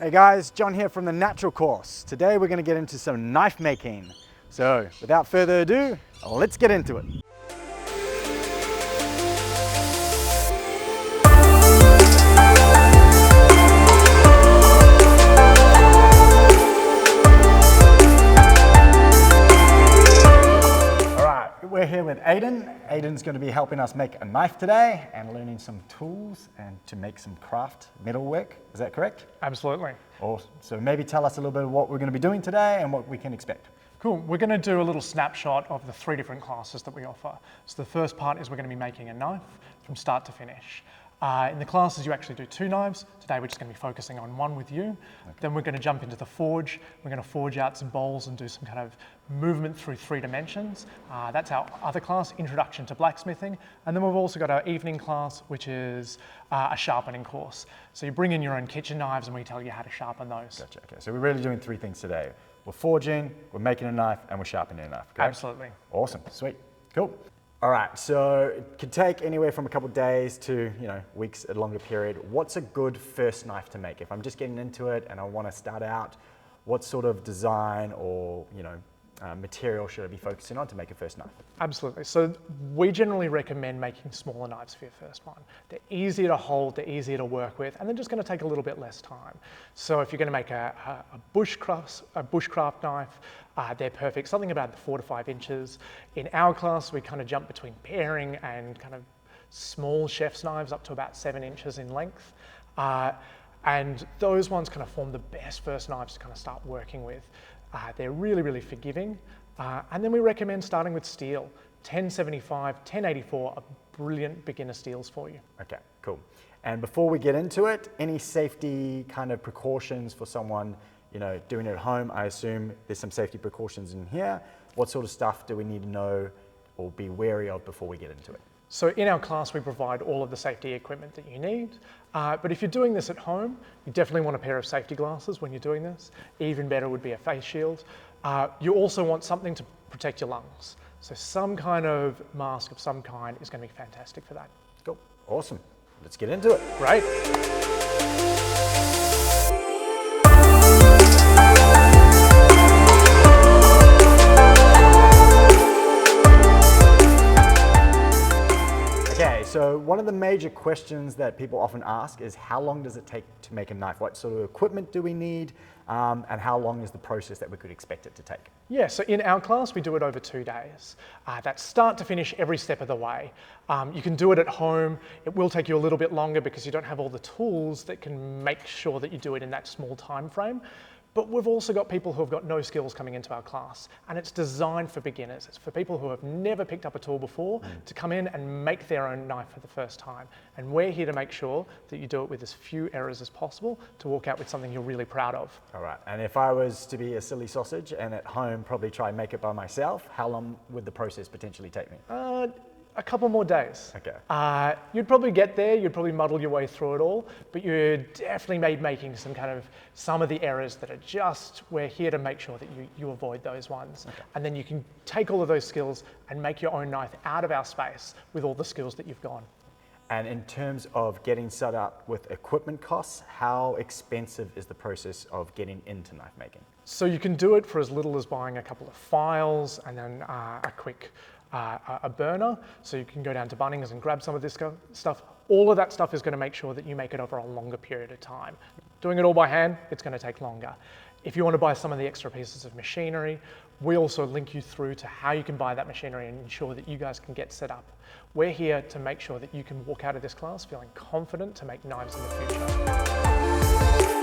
Hey guys, John here from the Natural course. Today we're going to get into some knife making. So without further ado, let's get into it. We're here with Aiden. Aiden's going to be helping us make a knife today and learning some tools and to make some craft metalwork. Is that correct? Absolutely. Awesome. So maybe tell us a little bit of what we're going to be doing today and what we can expect. Cool. We're going to do a little snapshot of the 3 different classes that we offer. So the first part is we're going to be making a knife from start to finish. In the classes, you actually do 2 knives. Today, we're just going to be focusing on 1 with you. Okay. Then we're going to jump into the forge. We're going to forge out some bowls and do some kind of movement through 3 dimensions. That's our other class, Introduction to Blacksmithing. And then we've also got our evening class, which is a sharpening course. So you bring in your own kitchen knives and we tell you how to sharpen those. Gotcha. Okay. So we're really doing 3 things today. We're forging, we're making a knife, and we're sharpening a knife. Correct? Absolutely. Awesome. Sweet. Cool. All right, so it could take anywhere from a couple of days to, weeks, a longer period. What's a good first knife to make? If I'm just getting into it and I want to start out, what sort of design or, material should I be focusing on to make a first knife? Absolutely. So we generally recommend making smaller knives for your first one. They're easier to hold, they're easier to work with, and they're just going to take a little bit less time. So if you're going to make a bushcraft knife, they're perfect, something about 4 to 5 inches. In our class, we kind of jump between paring and kind of small chef's knives up to about 7 inches in length. And those ones kind of form the best first knives to kind of start working with. They're really, really forgiving. And then we recommend starting with steel. 1075, 1084 are brilliant beginner steels for you. Okay, cool. And before we get into it, any safety kind of precautions for someone doing it at home? I assume there's some safety precautions in here. What sort of stuff do we need to know or be wary of before we get into it? So in our class, we provide all of the safety equipment that you need. But if you're doing this at home, you definitely want a pair of safety glasses when you're doing this. Even better would be a face shield. You also want something to protect your lungs. So some kind of mask of some kind is going to be fantastic for that. Cool. Awesome. Let's get into it. Great. So one of the major questions that people often ask is how long does it take to make a knife? What sort of equipment do we need? And how long is the process that we could expect it to take? Yeah, so in our class, we do it over 2 days. That's start to finish every step of the way. You can do it at home. It will take you a little bit longer because you don't have all the tools that can make sure that you do it in that small time frame. But we've also got people who have got no skills coming into our class, and it's designed for beginners. It's for people who have never picked up a tool before to come in and make their own knife for the first time. And we're here to make sure that you do it with as few errors as possible to walk out with something you're really proud of. All right, and if I was to be a silly sausage and at home probably try and make it by myself, how long would the process potentially take me? A couple more days. Okay. You'd probably get there, you'd probably muddle your way through it all, but you're definitely making some of the errors that are just, we're here to make sure that you avoid those ones. Okay. And then you can take all of those skills and make your own knife out of our space with all the skills that you've got. And in terms of getting set up with equipment costs, how expensive is the process of getting into knife making? So you can do it for as little as buying a couple of files and then a quick a burner, so you can go down to Bunnings and grab some of this stuff. All of that stuff is going to make sure that you make it over a longer period of time. Doing it all by hand, it's going to take longer. If you want to buy some of the extra pieces of machinery, we also link you through to how you can buy that machinery and ensure that you guys can get set up. We're here to make sure that you can walk out of this class feeling confident to make knives in the future.